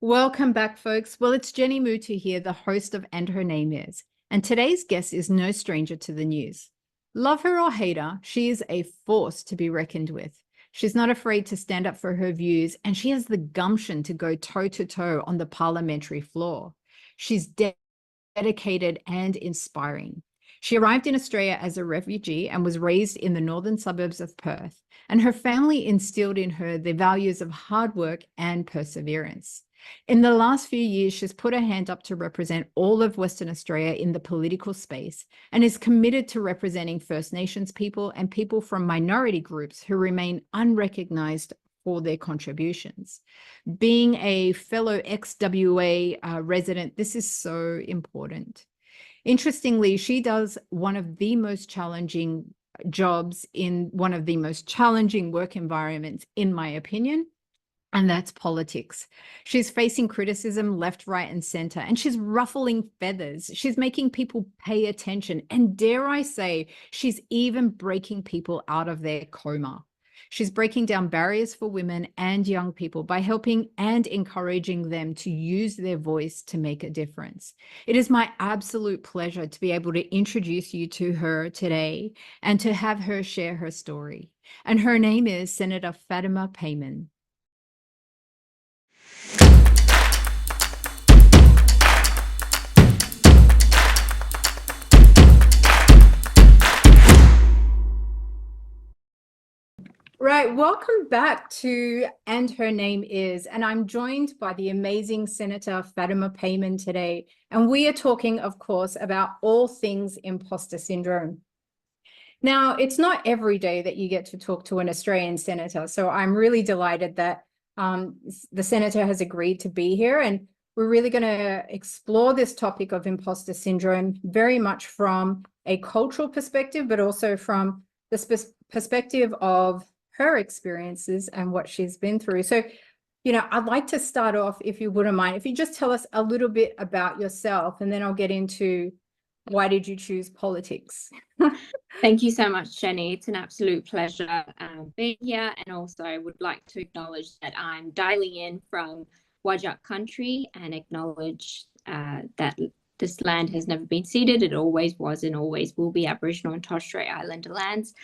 Welcome back, folks. Well, it's Jenny Mutu here, the host of And Her Name Is. And today's guest is no stranger to the news. Love her or hate her, she is a force to be reckoned with. She's not afraid to stand up for her views, and she has the gumption to go toe-to-toe on the parliamentary floor. She's dedicated and inspiring. She arrived in Australia as a refugee and was raised in the northern suburbs of Perth, and her family instilled in her the values of hard work and perseverance. In the last few years, she's put her hand up to represent all of Western Australia in the political space and is committed to representing First Nations people and people from minority groups who remain unrecognised for their contributions. Being a fellow ex-WA resident, this is so important. Interestingly, she does one of the most challenging jobs in one of the most challenging work environments, in my opinion, and that's politics. She's facing criticism left, right, and center, and she's ruffling feathers. She's making people pay attention. And dare I say, she's even breaking people out of their coma. She's breaking down barriers for women and young people by helping and encouraging them to use their voice to make a difference. It is my absolute pleasure to be able to introduce you to her today and to have her share her story. And her name is Senator Fatima Payman. Right, welcome back to And Her Name Is, and I'm joined by the amazing Senator Fatima Payman today, and we are talking, of course, about all things imposter syndrome. Now, it's not every day that you get to talk to an Australian senator, so I'm really delighted that the senator has agreed to be here, and we're really going to explore this topic of imposter syndrome very much from a cultural perspective, but also from the perspective of her experiences and what she's been through. So, I'd like to start off, if you wouldn't mind, if you just tell us a little bit about yourself, and then I'll get into why did you choose politics? Thank you so much, Jenny. It's an absolute pleasure being here. And also I would like to acknowledge that I'm dialing in from Wajak country and acknowledge that this land has never been ceded. It always was and always will be Aboriginal and Torres Strait Islander lands.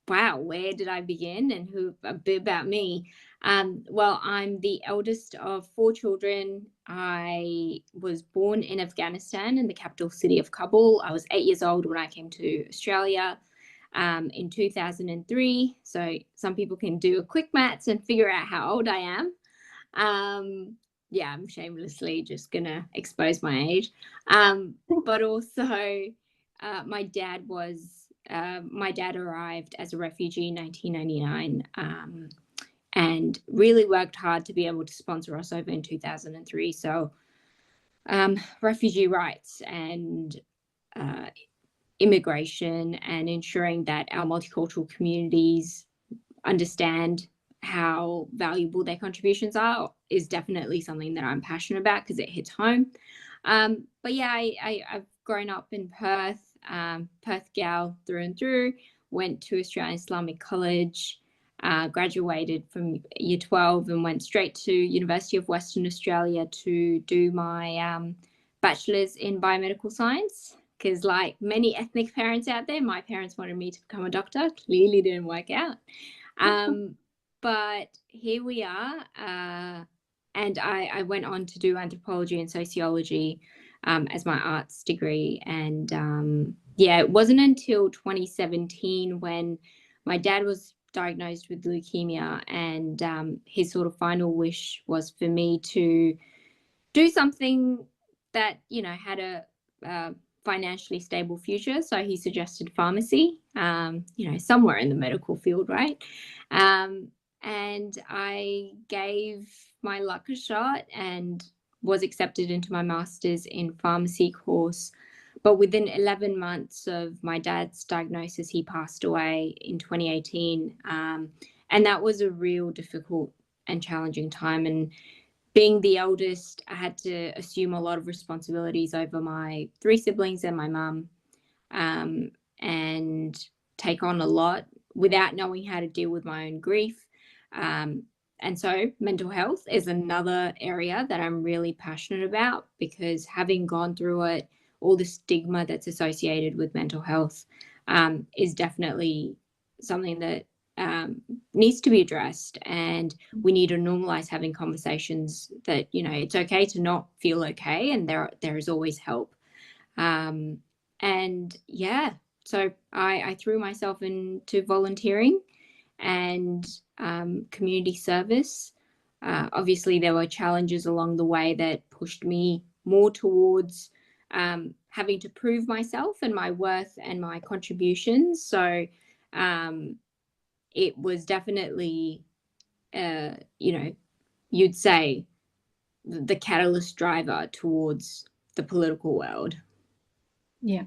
Wow, where did I begin and a bit about me? Well, I'm the eldest of 4 children. I was born in Afghanistan in the capital city of Kabul. I was 8 years old when I came to Australia in 2003. So some people can do a quick maths and figure out how old I am. Yeah, I'm shamelessly just going to expose my age. But also my dad arrived as a refugee in 1999 and really worked hard to be able to sponsor us over in 2003. So refugee rights and immigration and ensuring that our multicultural communities understand how valuable their contributions are is definitely something that I'm passionate about because it hits home. But yeah, I've grown up in Perth, Perth gal through and through, went to Australian Islamic College, graduated from year 12 and went straight to University of Western Australia to do my bachelor's in biomedical science. Because like many ethnic parents out there, my parents wanted me to become a doctor. Clearly didn't work out. But here we are. And I went on to do anthropology and sociology as my arts degree. And yeah, it wasn't until 2017 when my dad was diagnosed with leukemia, and his sort of final wish was for me to do something that, had a financially stable future. So he suggested pharmacy, somewhere in the medical field, right? And I gave my luck a shot and was accepted into my master's in pharmacy course. But within 11 months of my dad's diagnosis, he passed away in 2018. And that was a real difficult and challenging time. And being the eldest, I had to assume a lot of responsibilities over my 3 siblings and my mum, and take on a lot without knowing how to deal with my own grief. And so mental health is another area that I'm really passionate about, because having gone through it, all the stigma that's associated with mental health is definitely something that needs to be addressed. And we need to normalize having conversations that, you know, it's okay to not feel okay, and there is always help. And yeah, so I threw myself into volunteering and community service. Obviously, there were challenges along the way that pushed me more towards having to prove myself and my worth and my contributions. So it was definitely, you know, you'd say the catalyst driver towards the political world. Yeah.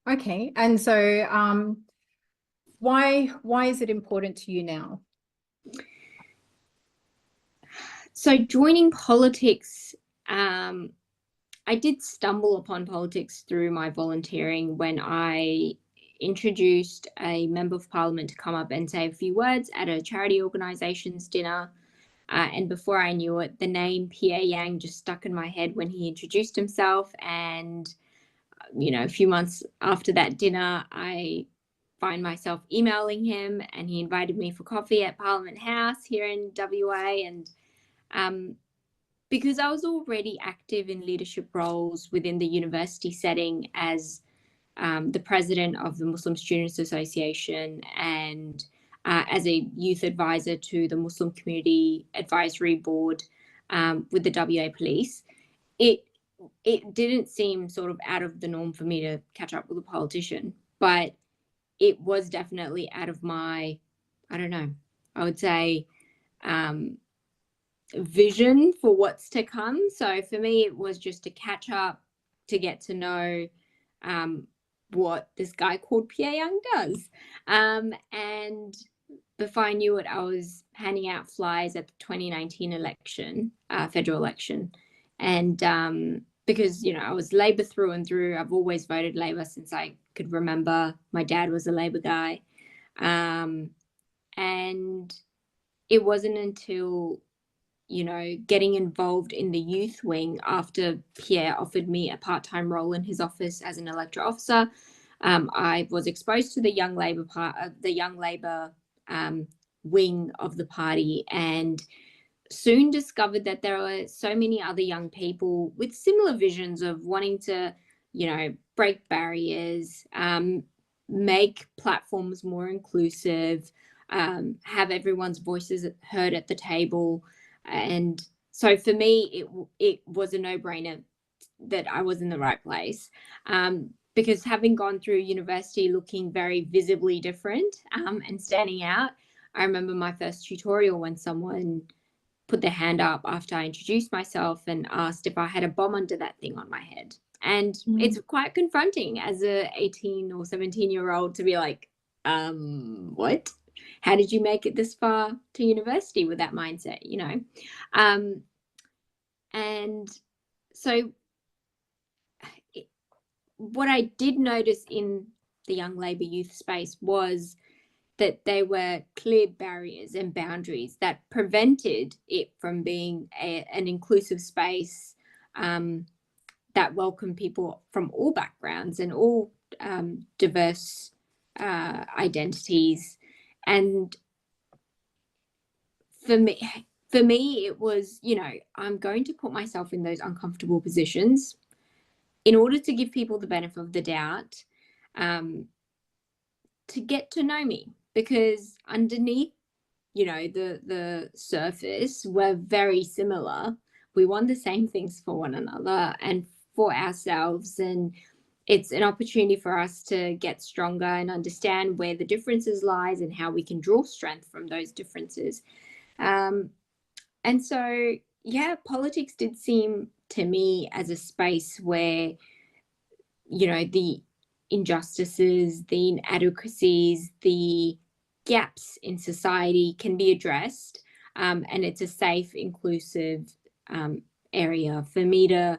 Okay. And so why is it important to you now? So joining politics, I did stumble upon politics through my volunteering when I introduced a member of parliament to come up and say a few words at a charity organisation's dinner. And before I knew it, the name Pierre Yang just stuck in my head when he introduced himself. And, you know, a few months after that dinner, I find myself emailing him, and he invited me for coffee at Parliament House here in WA. And because I was already active in leadership roles within the university setting as the president of the Muslim Students Association, and as a youth advisor to the Muslim Community Advisory Board with the WA Police, it didn't seem sort of out of the norm for me to catch up with a politician, but it was definitely out of my, I don't know, I would say, vision for what's to come. So for me, it was just to catch up, to get to know what this guy called Pierre Young does. And before I knew it, I was handing out flyers at the 2019 election, federal election. And because, you know, I was Labor through and through. I've always voted Labor since I could remember. My dad was a Labor guy. And it wasn't until, you know, getting involved in the youth wing after Pierre offered me a part-time role in his office as an electorate officer. I was exposed to the Young Labor wing of the party, and soon discovered that there are so many other young people with similar visions of wanting to, you know, break barriers, make platforms more inclusive, have everyone's voices heard at the table. And so for me, it was a no-brainer that I was in the right place. Because having gone through university looking very visibly different and standing out, I remember my first tutorial when someone put their hand up after I introduced myself and asked if I had a bomb under that thing on my head. And it's quite confronting as a 18 or 17-year-old to be like, what? How did you make it this far to university with that mindset, you know? And so what I did notice in the Young Labor youth space was that there were clear barriers and boundaries that prevented it from being an inclusive space that welcomed people from all backgrounds and all diverse identities. And for me, it was, you know, I'm going to put myself in those uncomfortable positions in order to give people the benefit of the doubt, to get to know me, because underneath, you know, the surface, we're very similar. We want the same things for one another and for ourselves. And it's an opportunity for us to get stronger and understand where the differences lies and how we can draw strength from those differences. And so, yeah, politics did seem to me as a space where, you know, the injustices, the inadequacies, the gaps in society can be addressed. And it's a safe, inclusive area for me to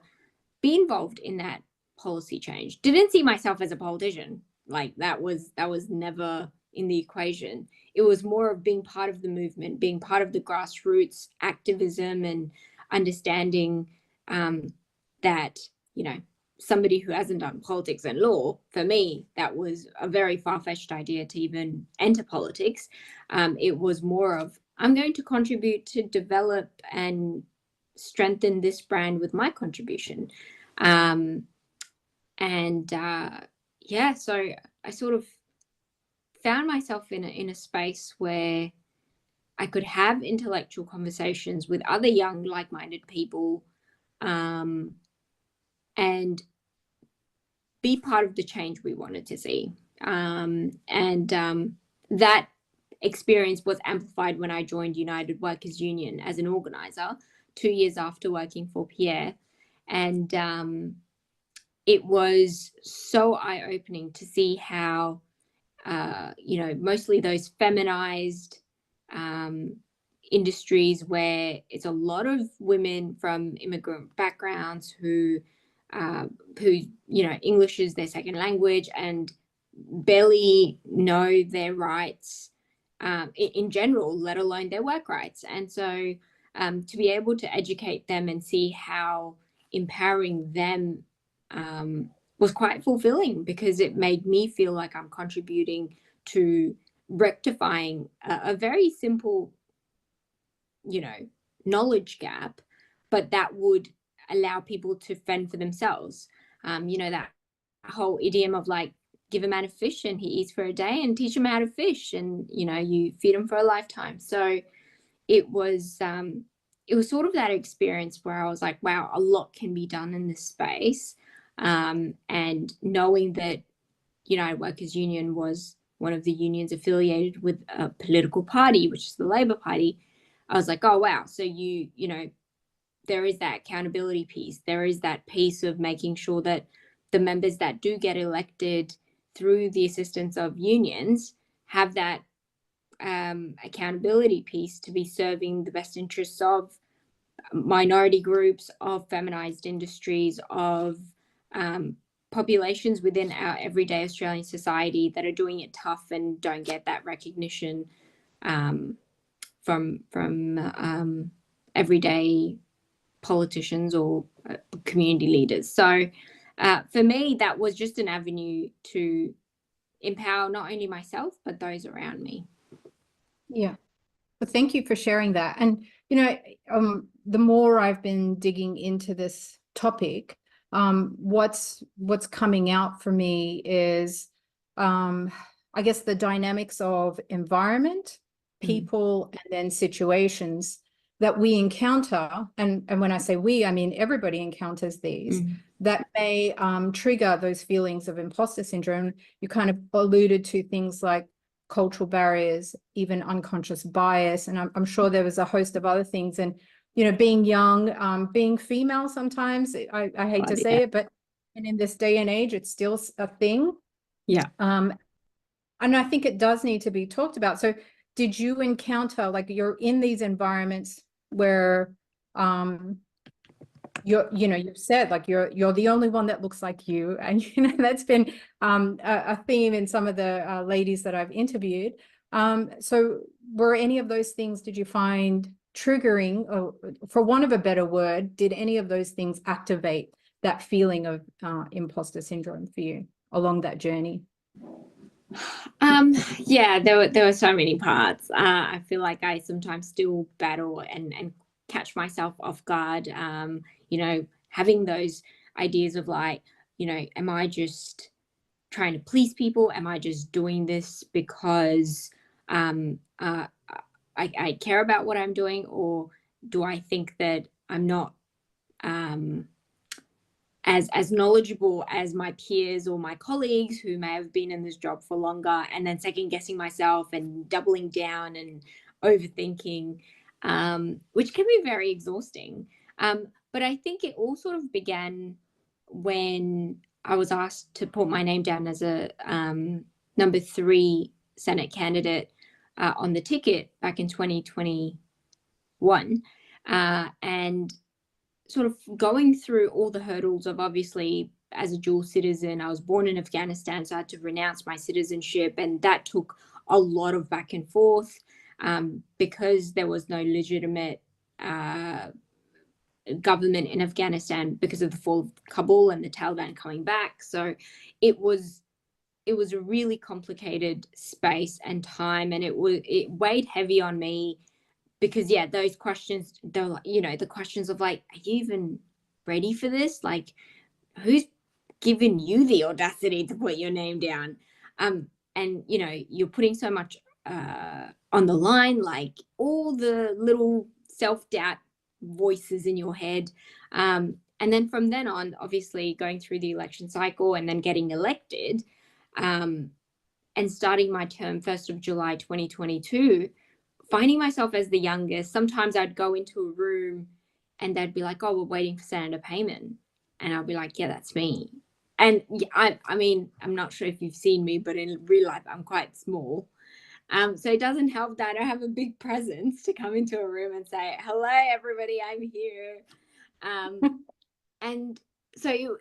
be involved in that policy change. Didn't see myself as a politician. Like that was never in the equation. It was more of being part of the movement, being part of the grassroots activism, and understanding that, you know, somebody who hasn't done politics and law, for me, that was a very far-fetched idea to even enter politics. It was more of, I'm going to contribute to develop and strengthen this brand with my contribution. Yeah, so I sort of found myself in a space where I could have intellectual conversations with other young, like-minded people, and be part of the change we wanted to see. That experience was amplified when I joined United Workers Union as an organizer 2 years after working for Pierre. And it was so eye-opening to see how, you know, mostly those feminized industries where it's a lot of women from immigrant backgrounds who, you know, English is their second language and barely know their rights in general, let alone their work rights. And so to be able to educate them and see how empowering them was quite fulfilling, because it made me feel like I'm contributing to rectifying a very simple, you know, knowledge gap, but that would allow people to fend for themselves. You know, that whole idiom of like, give a man a fish and he eats for a day, and teach him how to fish, and, you know, you feed him for a lifetime. So it was sort of that experience where I was like, wow, a lot can be done in this space. And knowing that United Workers Union was one of the unions affiliated with a political party, which is the Labour Party, I was like, oh, wow. So you know, there is that accountability piece. There is that piece of making sure that the members that do get elected through the assistance of unions have that accountability piece to be serving the best interests of minority groups, of feminized industries, of populations within our everyday Australian society that are doing it tough and don't get that recognition from everyday politicians or community leaders. So for me, that was just an avenue to empower not only myself, but those around me. Yeah. Well, thank you for sharing that. And, you know, the more I've been digging into this topic, what's coming out for me is, I guess, the dynamics of environment, people, and then situations that we encounter. And when I say we, I mean everybody encounters these, that may trigger those feelings of imposter syndrome. You kind of alluded to things like cultural barriers, even unconscious bias. And I'm sure there was a host of other things. And, you know, being young, being female sometimes, I hate to say it, but and in this day and age, it's still a thing. Yeah. And I think it does need to be talked about. So did you encounter, like, you're in these environments where you've said like you're the only one that looks like you, and you know that's been a theme in some of the ladies that I've interviewed. So were any of those things, did you find triggering, or for want of a better word, did any of those things activate that feeling of imposter syndrome for you along that journey? Yeah, there were so many parts. I feel like I sometimes still battle and catch myself off guard. You know, having those ideas of like, you know, am I just trying to please people? Am I just doing this because I care about what I'm doing, or do I think that I'm not as knowledgeable as my peers or my colleagues who may have been in this job for longer, and then second guessing myself and doubling down and overthinking, which can be very exhausting. But I think it all sort of began when I was asked to put my name down as a number 3 Senate candidate on the ticket back in 2021. And sort of going through all the hurdles of obviously as a dual citizen. I was born in Afghanistan, so I had to renounce my citizenship, and that took a lot of back and forth because there was no legitimate government in Afghanistan because of the fall of Kabul and the Taliban coming back. So it was a really complicated space and time, and it weighed heavy on me because those questions, they're like, the questions of like, are you even ready for this? Like, who's given you the audacity to put your name down? And you're putting so much on the line, like all the little self-doubt voices in your head. And then from then on, obviously going through the election cycle and then getting elected, and starting my term 1st of July 2022, finding myself as the youngest. Sometimes I'd go into a room and they'd be like, oh, we're waiting for Senator Payman. And I'll be like, yeah, that's me. And I mean, I'm not sure if you've seen me, but in real life, I'm quite small. So it doesn't help that I have a big presence to come into a room and say, hello, everybody, I'm here. And so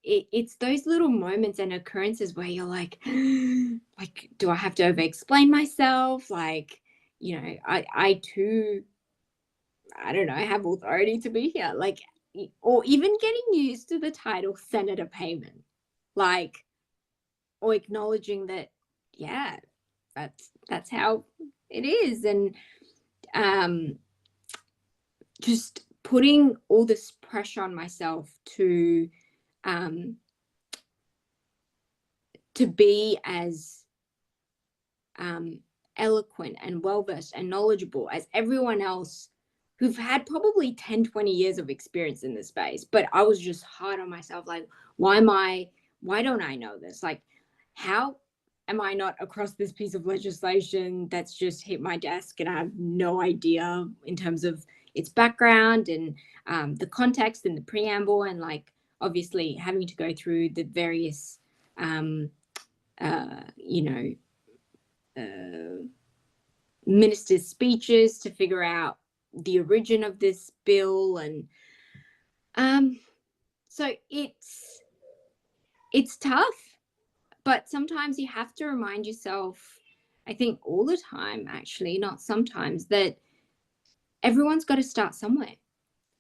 it's those little moments and occurrences where you're like, do I have to over explain myself? Like, I too, I don't know, I have authority to be here. Like, or even getting used to the title Senator Payman, like, or acknowledging that, that's how it is. And just putting all this pressure on myself to be as eloquent and well-versed and knowledgeable as everyone else who've had probably 10-20 years of experience in this space. But I was just hard on myself, like, why don't I know this? Like, how am I not across this piece of legislation that's just hit my desk and I have no idea in terms of its background and the context and the preamble, and like obviously having to go through the various ministers' speeches to figure out the origin of this bill. And so it's tough, but sometimes you have to remind yourself, I think all the time, actually, not sometimes, that everyone's got to start somewhere.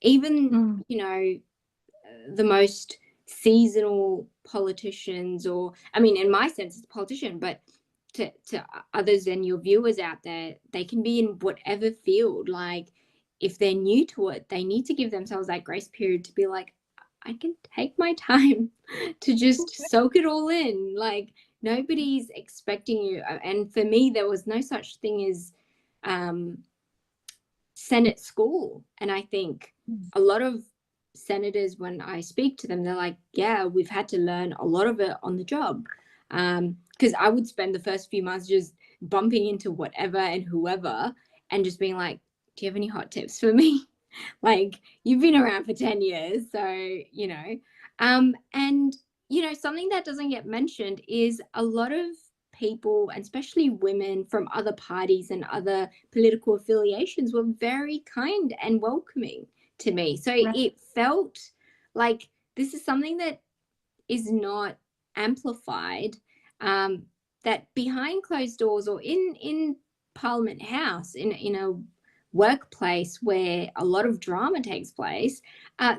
Even the most seasonal politicians, or I mean, in my sense, it's a politician, but to others and your viewers out there, they can be in whatever field. Like, if they're new to it, they need to give themselves that grace period to be like, I can take my time to just soak it all in. Like, nobody's expecting you. And for me, there was no such thing as Senate school. And I think a lot of senators, when I speak to them, they're like, yeah, we've had to learn a lot of it on the job. Because I would spend the first few months just bumping into whatever and whoever and just being like, do you have any hot tips for me? Like, you've been around for 10 years. So, and, something that doesn't get mentioned is a lot of people, and especially women from other parties and other political affiliations, were very kind and welcoming to me. So it felt like this is something that is not amplified, that behind closed doors or in Parliament House, in a workplace where a lot of drama takes place,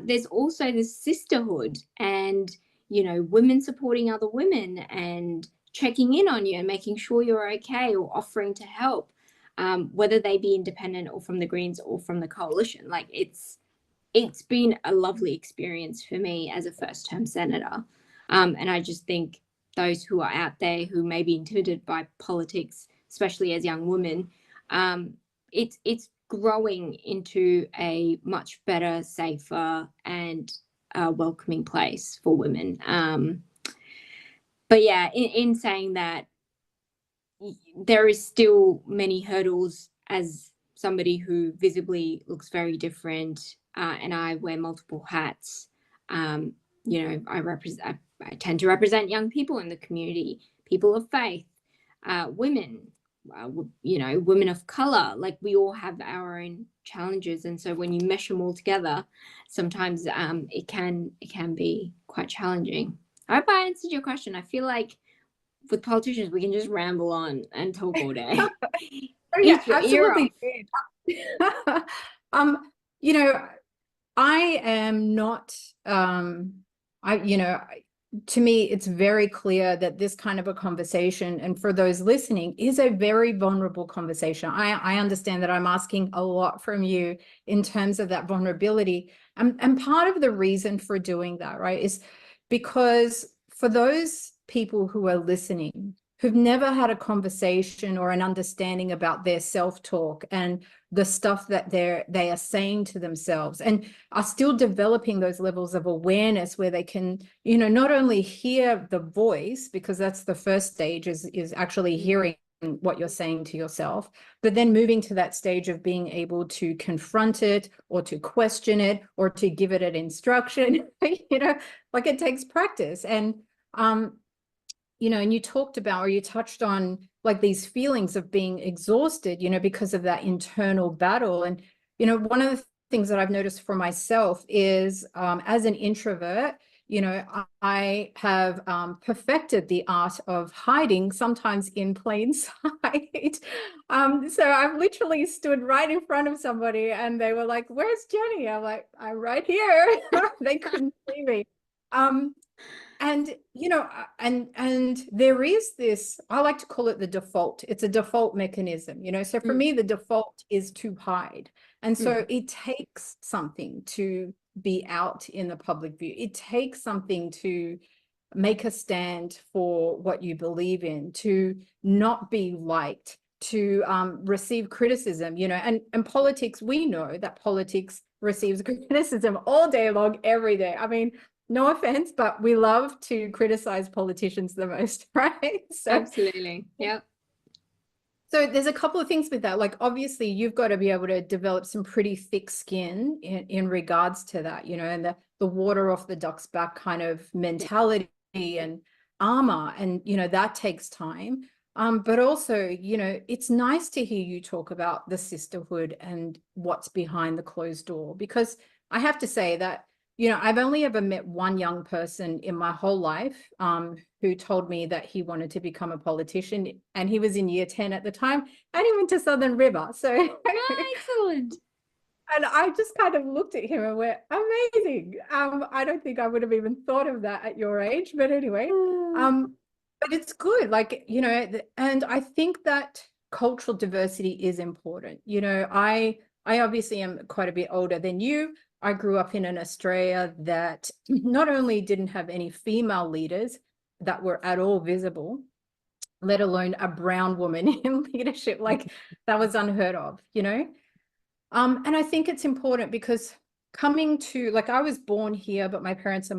there's also this sisterhood and, women supporting other women and checking in on you and making sure you're okay, or offering to help, whether they be independent or from the Greens or from the coalition. Like, it's been a lovely experience for me as a first-term senator. And I just think those who are out there who may be intimidated by politics, especially as young women, it's growing into a much better, safer, and welcoming place for women. But yeah, in saying that, there is still many hurdles as somebody who visibly looks very different, and I wear multiple hats. I tend to represent young people in the community, people of faith, women, you know, women of color, like we all have our own challenges, and so when you mesh them all together, sometimes it can be quite challenging. I hope I answered your question. I feel like with politicians we can just ramble on and talk all day. Oh yeah, You're off. absolutely. You know, I am not, to me, it's very clear that this kind of a conversation, and for those listening, is a very vulnerable conversation. I understand that I'm asking a lot from you in terms of that vulnerability. And part of the reason for doing that, right, is because for those people who are listening, who've never had a conversation or an understanding about their self-talk and the stuff that they are saying to themselves, and are still developing those levels of awareness where they can, not only hear the voice, because that's the first stage, is actually hearing what you're saying to yourself, but then moving to that stage of being able to confront it or to question it or to give it an instruction. Like it takes practice. And and you talked about, or you touched on, like these feelings of being exhausted, because of that internal battle. And, one of the things that I've noticed for myself is, as an introvert, I have perfected the art of hiding, sometimes in plain sight. So I've literally stood right in front of somebody and they were like, "Where's Jenny?" I'm like, "I'm right here." They couldn't see me. And, and there is this, I like to call it the default. It's a default mechanism, So for me, the default is to hide. And so it takes something to be out in the public view. It takes something to make a stand for what you believe in, to not be liked, to receive criticism, and politics, we know that politics receives criticism all day long, every day. I mean, no offense, but we love to criticize politicians the most, right? So Absolutely. Yep. So there's a couple of things with that. Like, obviously, you've got to be able to develop some pretty thick skin in regards to that, and the water off the duck's back kind of mentality and armor. And, that takes time. But also, it's nice to hear you talk about the sisterhood and what's behind the closed door, because I have to say that, I've only ever met one young person in my whole life who told me that he wanted to become a politician, and he was in year 10 at the time, and he went to Southern River. So excellent. And I just kind of looked at him and went, amazing. I don't think I would have even thought of that at your age, but anyway, but it's good. Like, and I think that cultural diversity is important. I obviously am quite a bit older than you. I grew up in an Australia that not only didn't have any female leaders that were at all visible, let alone a brown woman in leadership. Like, that was unheard of, And I think it's important because coming to, like, I was born here, but my parents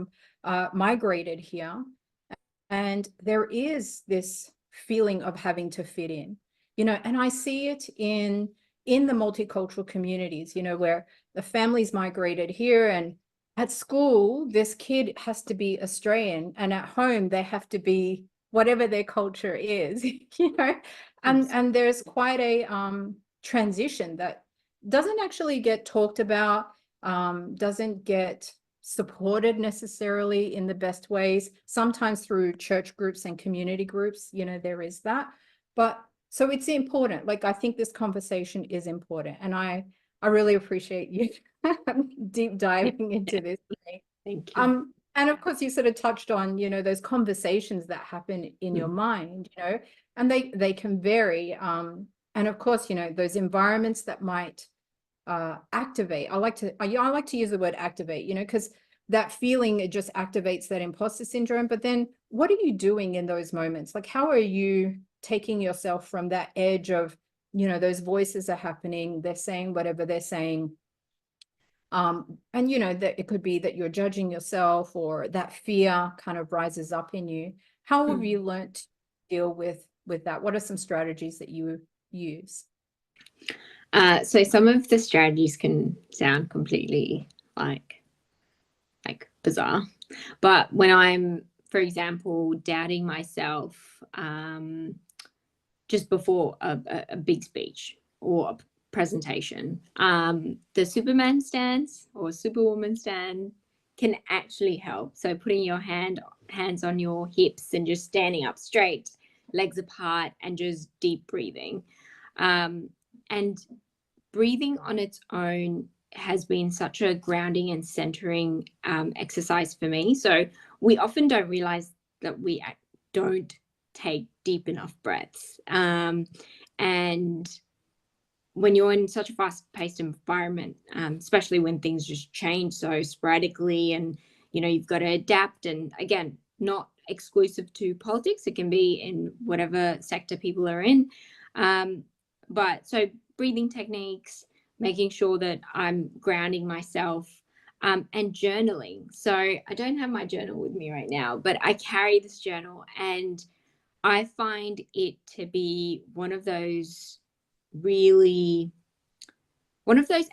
migrated here. And there is this feeling of having to fit in, and I see it in the multicultural communities, where the families migrated here, and at school, this kid has to be Australian, and at home, they have to be whatever their culture is, and there's quite a transition that doesn't actually get talked about, doesn't get supported necessarily in the best ways, sometimes through church groups and community groups, there is that. But so it's important. Like, I think this conversation is important, and I really appreciate you deep diving into this. Thank you. And of course, you sort of touched on, those conversations that happen in your mind, and they can vary. And of course, those environments that might activate. I like to use the word activate, because that feeling, it just activates that imposter syndrome. But then what are you doing in those moments? Like, how are you taking yourself from that edge of, those voices are happening, they're saying whatever they're saying. And that it could be that you're judging yourself, or that fear kind of rises up in you. How have you learned to deal with that? What are some strategies that you use? So some of the strategies can sound completely like bizarre, but when I'm, for example, doubting myself, just before a big speech or a presentation. The Superman stance or Superwoman stand can actually help. So putting your hands on your hips and just standing up straight, legs apart, and just deep breathing. And breathing on its own has been such a grounding and centering exercise for me. So we often don't realize that we don't take deep enough breaths. And when you're in such a fast-paced environment, especially when things just change so sporadically, and you've got to adapt, and again, not exclusive to politics, it can be in whatever sector people are in. But so breathing techniques, making sure that I'm grounding myself, and journaling. So I don't have my journal with me right now, but I carry this journal, and I find it to be one of those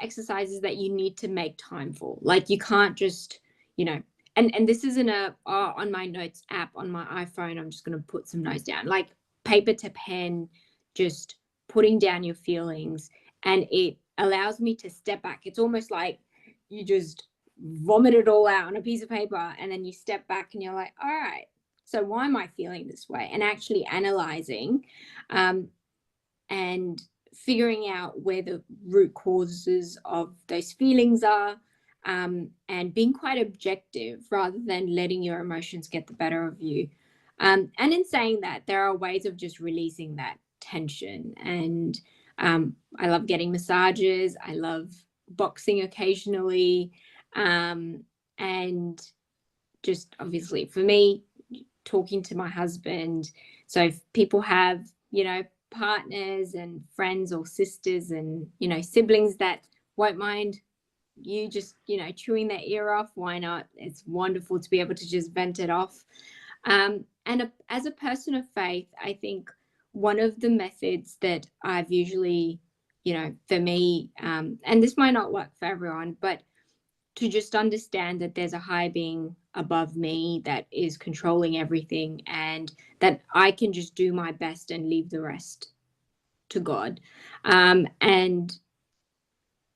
exercises that you need to make time for. Like, you can't just, and this isn't on my notes app on my iPhone, I'm just going to put some notes down, like paper to pen, just putting down your feelings. And it allows me to step back. It's almost like you just vomit it all out on a piece of paper, and then you step back and you're like, all right, so why am I feeling this way? And actually analyzing and figuring out where the root causes of those feelings are, and being quite objective rather than letting your emotions get the better of you. And in saying that, there are ways of just releasing that tension. And I love getting massages. I love boxing occasionally. And just obviously for me, talking to my husband. So if people have, partners and friends or sisters and, siblings that won't mind you just, chewing their ear off, why not? It's wonderful to be able to just vent it off. As a person of faith, I think one of the methods that I've usually, for me, and this might not work for everyone, but to just understand that there's a higher being above me that is controlling everything, and that I can just do my best and leave the rest to God. And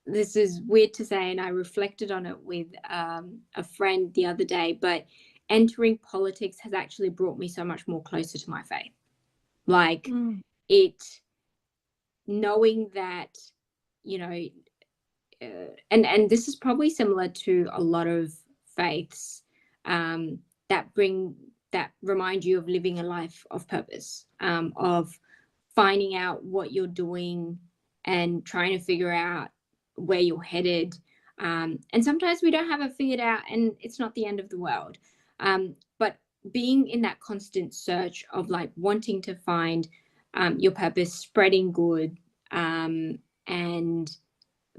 this is weird to say, and I reflected on it with a friend the other day, but entering politics has actually brought me so much more closer to my faith. Like knowing that, and this is probably similar to a lot of faiths that remind you of living a life of purpose, of finding out what you're doing and trying to figure out where you're headed. And sometimes we don't have it figured out, and it's not the end of the world. But being in that constant search of like wanting to find your purpose, spreading good, and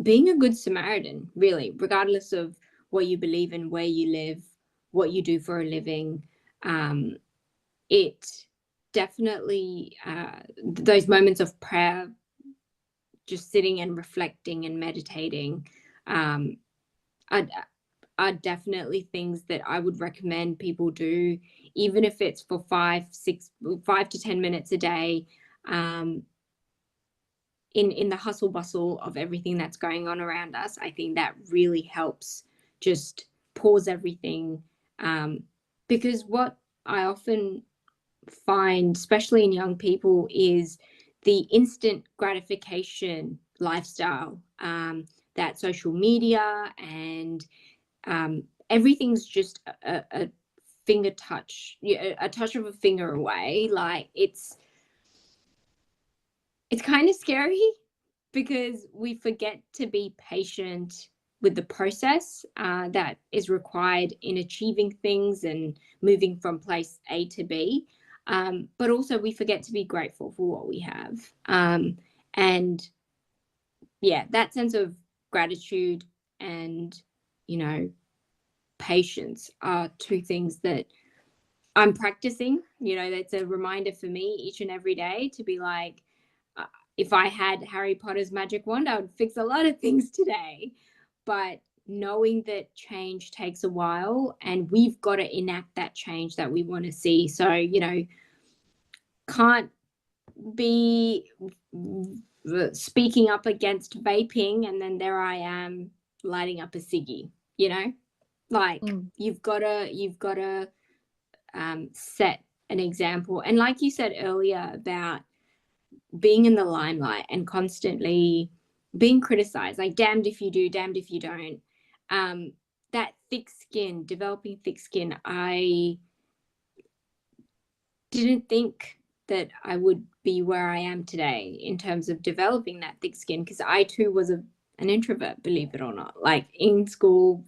being a good Samaritan, really, regardless of what you believe in, where you live, what you do for a living. It definitely, those moments of prayer, just sitting and reflecting and meditating, are definitely things that I would recommend people do, even if it's for 5 to 10 minutes a day. In the hustle bustle of everything that's going on around us, I think that really helps just pause everything. Because what I often find, especially in young people, is the instant gratification lifestyle, that social media and everything's just a finger touch, a touch of a finger away. Like it's kind of scary because we forget to be patient with the process that is required in achieving things and moving from place A to B. But also we forget to be grateful for what we have. And yeah, that sense of gratitude and, patience are two things that I'm practicing. That's a reminder for me each and every day to be like, if I had Harry Potter's magic wand, I would fix a lot of things today. But knowing that change takes a while, and we've got to enact that change that we want to see. So, can't be speaking up against vaping, and then there I am lighting up a ciggy, you know? Like you've got to set an example. And like you said earlier about being in the limelight and constantly being criticized, like damned if you do, damned if you don't. That thick skin, developing thick skin, I didn't think that I would be where I am today in terms of developing that thick skin, because I too was an introvert, believe it or not. Like in school,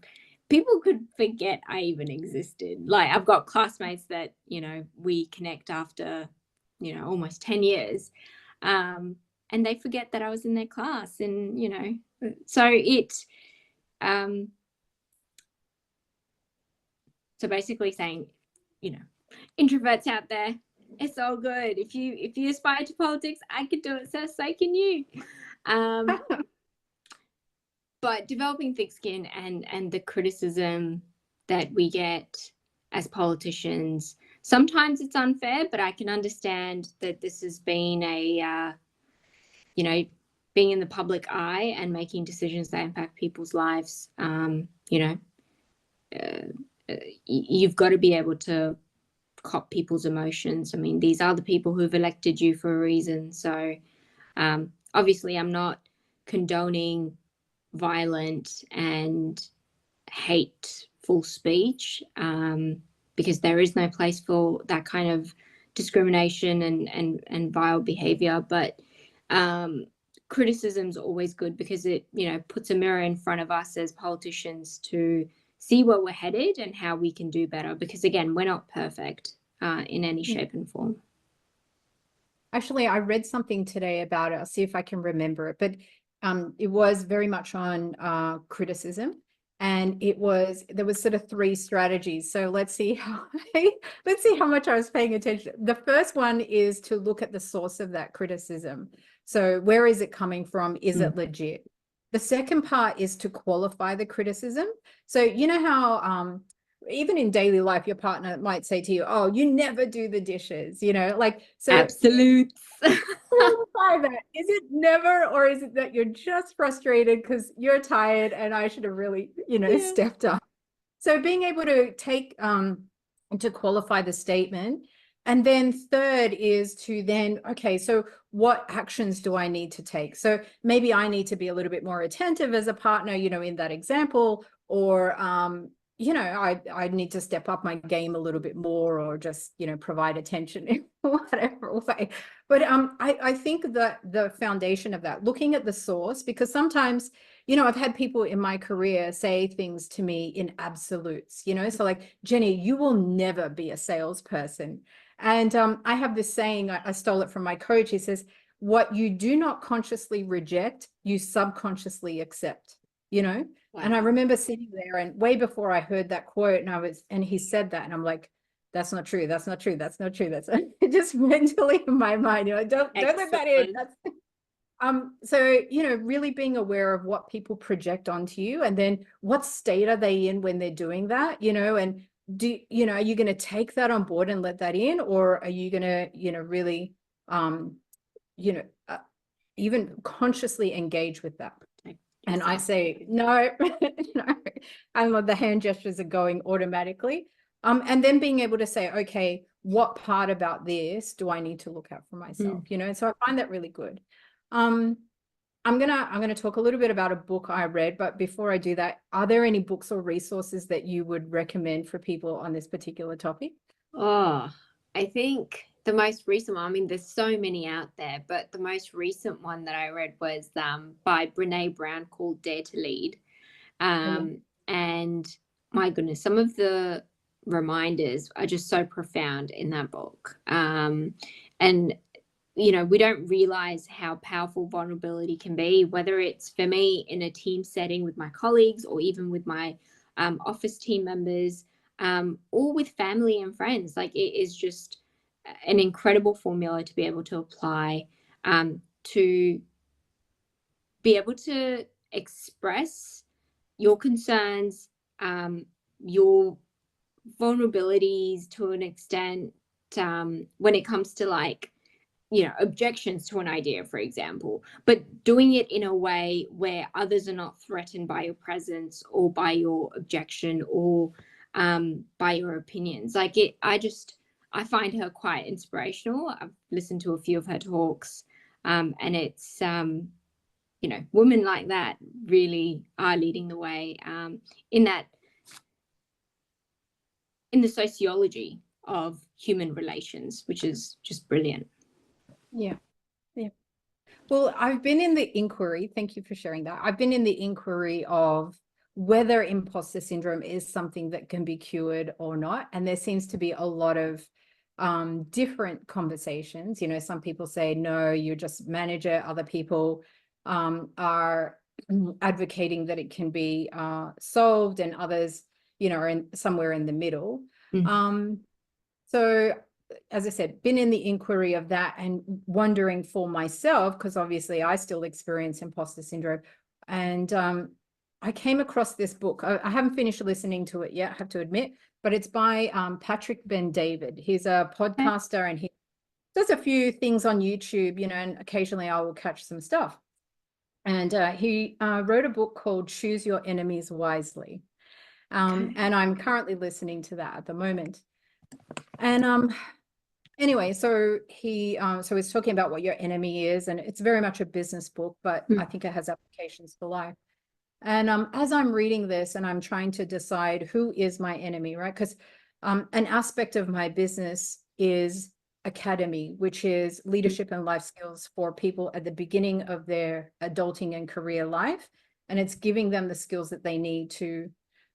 people could forget I even existed. Like I've got classmates that, you know, we connect after, you know, almost 10 years. And they forget that I was in their class, and, you know, so so basically saying, you know, introverts out there, it's all good. If you aspire to politics, I could do it, so can you. But developing thick skin and the criticism that we get as politicians, sometimes it's unfair, but I can understand that this has been a you know, being in the public eye and making decisions that impact people's lives. You know, you've got to be able to cop people's emotions. I mean, these are the people who've elected you for a reason. So obviously I'm not condoning violent and hateful speech, because there is no place for that kind of discrimination and vile behavior. But criticism is always good, because it, you know, puts a mirror in front of us as politicians to see where we're headed and how we can do better, because again, we're not perfect in any shape and form. Actually, I read something today about it. I'll see if I can remember it, but it was very much on criticism, and there was sort of 3 strategies. So let's see how much I was paying attention. The first one is to look at the source of that criticism. So where is it coming from? Is it legit? The second part is to qualify the criticism. So you know how even in daily life, your partner might say to you, "Oh, you never do the dishes," you know, like, so Absolute. qualify that. Is it never, or is it that you're just frustrated because you're tired and I should have really, you know, stepped up? So being able to take to qualify the statement. And then third is to then, okay, so what actions do I need to take? So maybe I need to be a little bit more attentive as a partner, you know, in that example, or you know, I need to step up my game a little bit more, or just, you know, provide attention in whatever way. But I think that the foundation of that, looking at the source, because sometimes, you know, I've had people in my career say things to me in absolutes, you know, so like, "Jenny, you will never be a salesperson." And I have this saying, I stole it from my coach. He says, "What you do not consciously reject, you subconsciously accept," you know? Wow. And I remember sitting there, and way before I heard that quote, and he said that, and I'm like, "That's not true. That's not true. That's not true." That's just mentally in my mind, you know, don't let that in. That's so, you know, really being aware of what people project onto you, and then what state are they in when they're doing that, you know, and you know, are you going to take that on board and let that in, or are you going to, you know, really, you know, even consciously engage with that? And I say, no, no, and the hand gestures are going automatically. And then being able to say, okay, what part about this do I need to look at for myself? You know, so I find that really good. I'm gonna talk a little bit about a book I read, but before I do that, are there any books or resources that you would recommend for people on this particular topic? Oh, I think the most recent one, I mean, there's so many out there, but the most recent one that I read was by Brene Brown, called Dare to Lead. And my goodness, some of the reminders are just so profound in that book. And, you know, we don't realize how powerful vulnerability can be, whether it's for me in a team setting with my colleagues, or even with my office team members, or with family and friends. Like, it is just an incredible formula to be able to apply, to be able to express your concerns, your vulnerabilities to an extent, when it comes to like objections to an idea, for example, but doing it in a way where others are not threatened by your presence or by your objection or by your opinions. Like I find her quite inspirational. I've listened to a few of her talks, and it's women like that really are leading the way in the sociology of human relations, which is just brilliant. Yeah. Yeah. Well, I've been in the inquiry. Thank you for sharing that. I've been in the inquiry of whether imposter syndrome is something that can be cured or not. And there seems to be a lot of different conversations. Some people say, no, you just manage it. Other people are advocating that it can be solved, and others, are somewhere in the middle. So as I said, been in the inquiry of that and wondering for myself, because obviously I still experience imposter syndrome. And I came across this book. I haven't finished listening to it yet, I have to admit, but it's by Patrick Ben-David. He's a podcaster and he does a few things on YouTube, and occasionally I will catch some stuff. And he wrote a book called Choose Your Enemies Wisely. And I'm currently listening to that at the moment. And anyway, so he's talking about what your enemy is, and it's very much a business book, but I think it has applications for life. And as I'm reading this and I'm trying to decide who is my enemy, right? Because an aspect of my business is academy, which is leadership and life skills for people at the beginning of their adulting and career life. And it's giving them the skills that they need to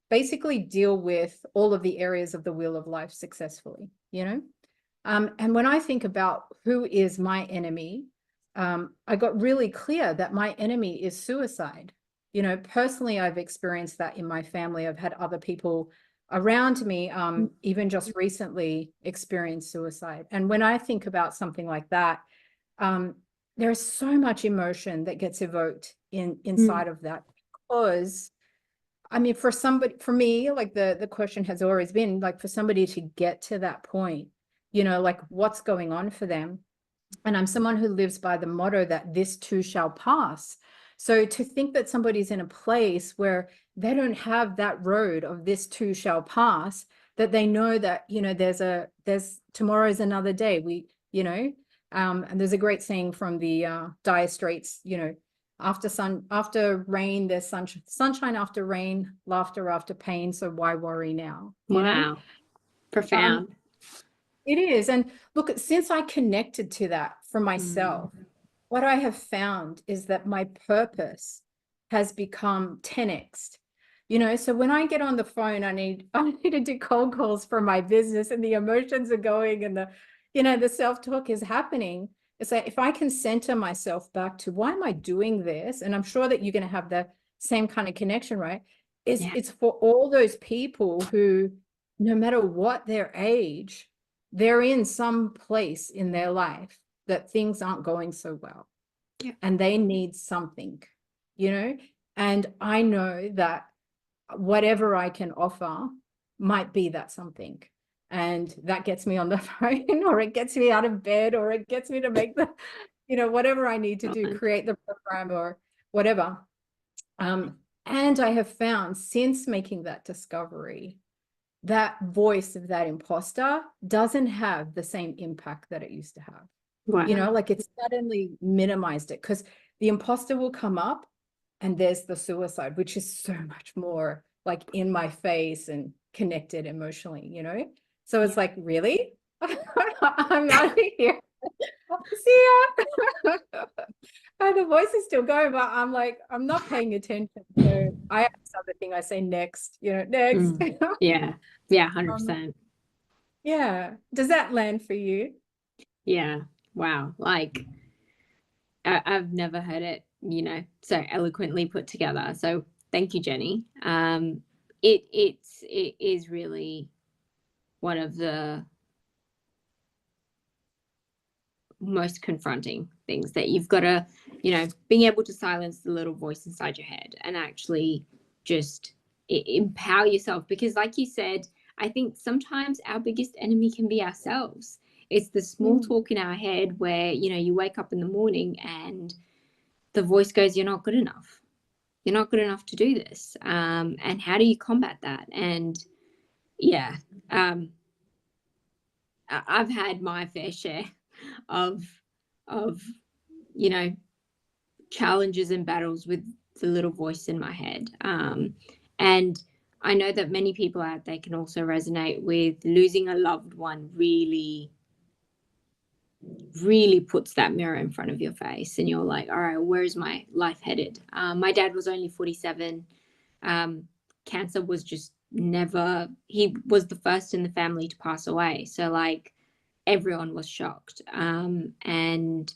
basically deal with all of the areas of the wheel of life successfully, and when I think about who is my enemy, I got really clear that my enemy is suicide. Personally, I've experienced that in my family. I've had other people around me, even just recently, experience suicide. And when I think about something like that, there's so much emotion that gets evoked inside of that, because I mean, for me, like the question has always been, like, for somebody to get to that point, like, what's going on for them? And I'm someone who lives by the motto that this too shall pass. So to think that somebody's in a place where they don't have that road of this too shall pass, that they know that, there's tomorrow's another day. And there's a great saying from the Dire Straits, after rain, there's sunshine after rain, laughter after pain. So why worry now? Wow. Profound. It is. And look, since I connected to that for myself, what I have found is that my purpose has become 10x. So when I get on the phone, I need to do cold calls for my business, and the emotions are going, and the self-talk is happening. It's like, if I can center myself back to why am I doing this? And I'm sure that you're going to have the same kind of connection, right? It's for all those people who, no matter what their age, they're in some place in their life that things aren't going so well. Yeah. And they need something, and I know that whatever I can offer might be that something. And that gets me on the phone, or it gets me out of bed, or it gets me to make the, whatever I need to do, create the program or whatever. And I have found, since making that discovery, that voice of that imposter doesn't have the same impact that it used to have. Wow. Like, it's suddenly minimized it, because the imposter will come up and there's the suicide, which is so much more like in my face and connected emotionally, So it's like, really? I'm out of here. See ya. And the voice is still going, but I'm like, I'm not paying attention. So I have this other thing I say, next, next. Yeah. Yeah. 100%. Yeah. Does that land for you? Yeah. Wow. Like, I've never heard it, so eloquently put together. So thank you, Jenny. It is really one of the most confronting things, that you've got to, being able to silence the little voice inside your head and actually just empower yourself. Because like you said, I think sometimes our biggest enemy can be ourselves. It's the small talk in our head where, you know, you wake up in the morning and the voice goes, you're not good enough. You're not good enough to do this. And how do you combat that? And yeah, I've had my fair share of, you know, challenges and battles with the little voice in my head. And I know that many people out there can also resonate with losing a loved one. Really puts that mirror in front of your face and you're like, all right, where's my life headed? My dad was only 47. Cancer was just never, he was the first in the family to pass away. So like everyone was shocked. And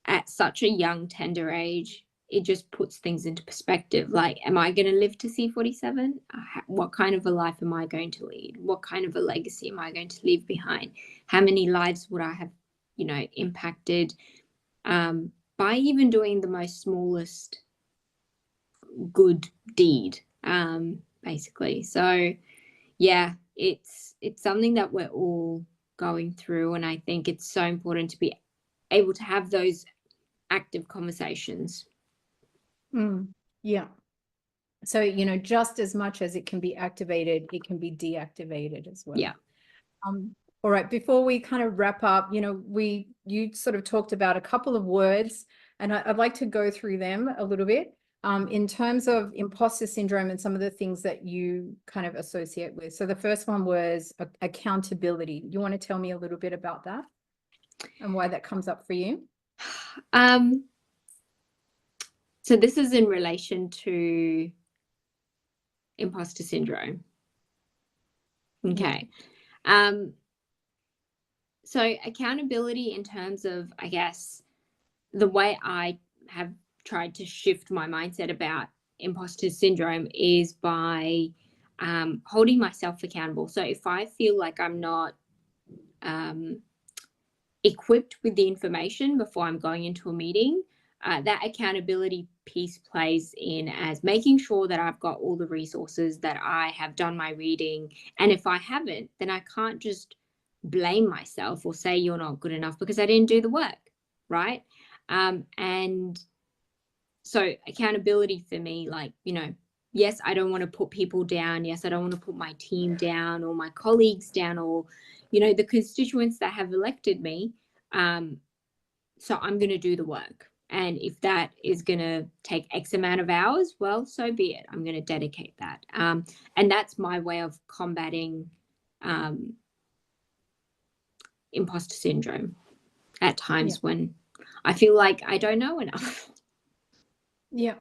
at such a young, tender age, it just puts things into perspective. Like, am I going to live to see 47? What kind of a life am I going to lead? What kind of a legacy am I going to leave behind? How many lives would I have, you know, impacted by even doing the most smallest good deed, basically. So, yeah, it's something that we're all going through, and I think it's so important to be able to have those active conversations. Yeah. So, you know, just as much as it can be activated, it can be deactivated as well. Yeah. All right. Before we kind of wrap up, you know, you sort of talked about a couple of words, and I'd like to go through them a little bit. In terms of imposter syndrome and some of the things that you kind of associate with. So the first one was accountability. You want to tell me a little bit about that and why that comes up for you? So this is in relation to imposter syndrome. Okay. So accountability in terms of, I guess, the way I have tried to shift my mindset about imposter syndrome is by holding myself accountable. So if I feel like I'm not equipped with the information before I'm going into a meeting, that accountability piece plays in as making sure that I've got all the resources, that I have done my reading. And if I haven't, then I can't just blame myself or say you're not good enough because I didn't do the work, right? And so accountability for me, like, you know, yes, I don't want to put people down. Yes, I don't want to put my team down or my colleagues down or, you know, the constituents that have elected me. So I'm going to do the work. And if that is going to take X amount of hours, well, so be it. I'm going to dedicate that. And that's my way of combating imposter syndrome at times when I feel like I don't know enough. Yeah.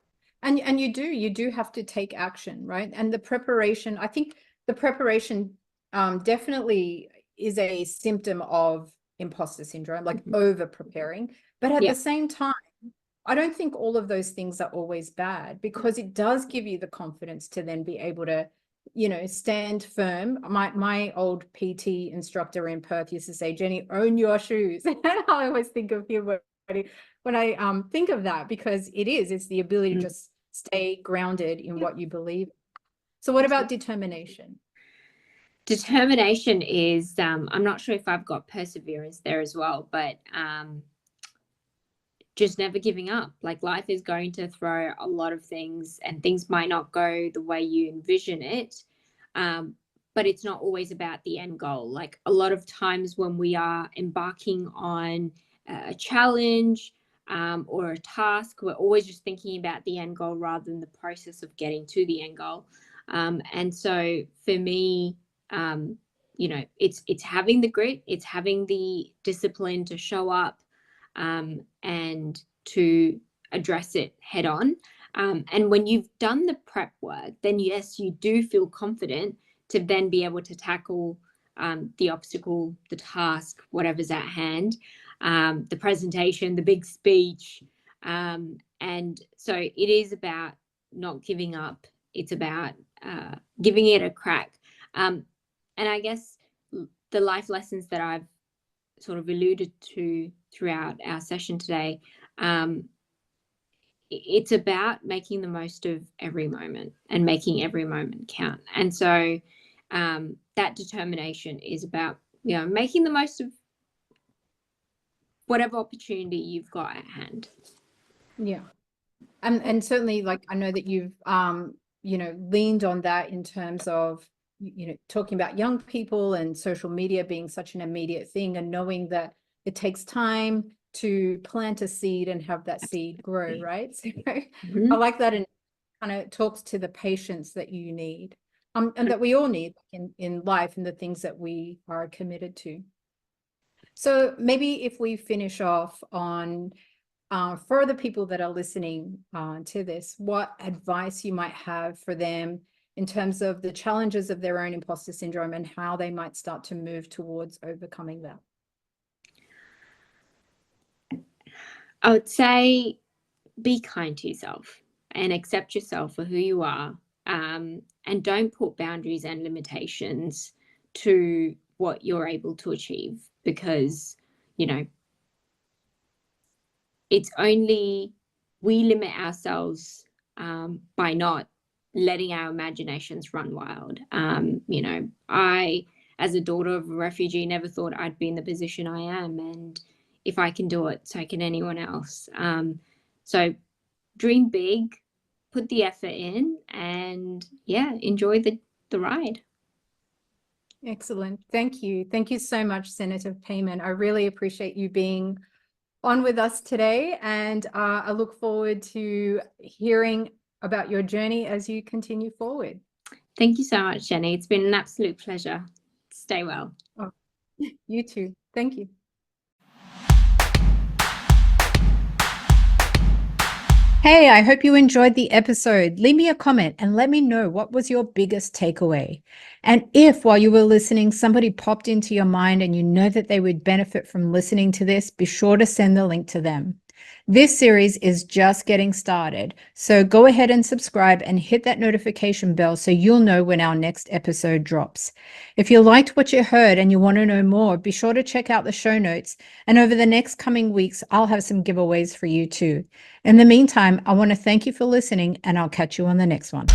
And you do have to take action, right? And the preparation, I think the preparation definitely is a symptom of imposter syndrome, like over preparing. But at the same time, I don't think all of those things are always bad because it does give you the confidence to then be able to, you know, stand firm. My old PT instructor in Perth used to say, Jenny, own your shoes. And I always think of him when I think of that, because it's the ability to just stay grounded in what you believe. So what about determination? Determination is, I'm not sure if I've got perseverance there as well, but just never giving up. Like life is going to throw a lot of things and things might not go the way you envision it. But it's not always about the end goal. Like a lot of times when we are embarking on a challenge or a task, we're always just thinking about the end goal rather than the process of getting to the end goal. And so for me, you know, it's having the grit, it's having the discipline to show up and to address it head on. And when you've done the prep work, then yes, you do feel confident to then be able to tackle the obstacle, the task, whatever's at hand, the presentation, the big speech. And so it is about not giving up. It's about giving it a crack. And I guess the life lessons that I've sort of alluded to throughout our session today, it's about making the most of every moment and making every moment count. And so that determination is about, making the most of whatever opportunity you've got at hand. Yeah. And certainly, like, I know that you've, leaned on that in terms of, talking about young people and social media being such an immediate thing, and knowing that it takes time to plant a seed and have that seed grow, right? So I like that, and kind of talks to the patience that you need, and that we all need in life, and the things that we are committed to. So maybe if we finish off on, for the people that are listening to this, what advice you might have for them in terms of the challenges of their own imposter syndrome and how they might start to move towards overcoming that? I would say be kind to yourself and accept yourself for who you are, and don't put boundaries and limitations to what you're able to achieve, because, it's only we limit ourselves by not letting our imaginations run wild. I, as a daughter of a refugee, never thought I'd be in the position I am, and if I can do it, so can anyone else. So dream big, put the effort in, and enjoy the ride. Excellent. Thank you. Thank you so much, Senator Payman. I really appreciate you being on with us today, and I look forward to hearing about your journey as you continue forward. Thank you so much, Jenny. It's been an absolute pleasure. Stay well. Oh, you too. Thank you. Hey, I hope you enjoyed the episode. Leave me a comment and let me know what was your biggest takeaway. And if while you were listening, somebody popped into your mind and you know that they would benefit from listening to this, be sure to send the link to them. This series is just getting started, so go ahead and subscribe and hit that notification bell so you'll know when our next episode drops. If you liked what you heard and you want to know more, be sure to check out the show notes, and over the next coming weeks, I'll have some giveaways for you too. In the meantime, I want to thank you for listening, and I'll catch you on the next one.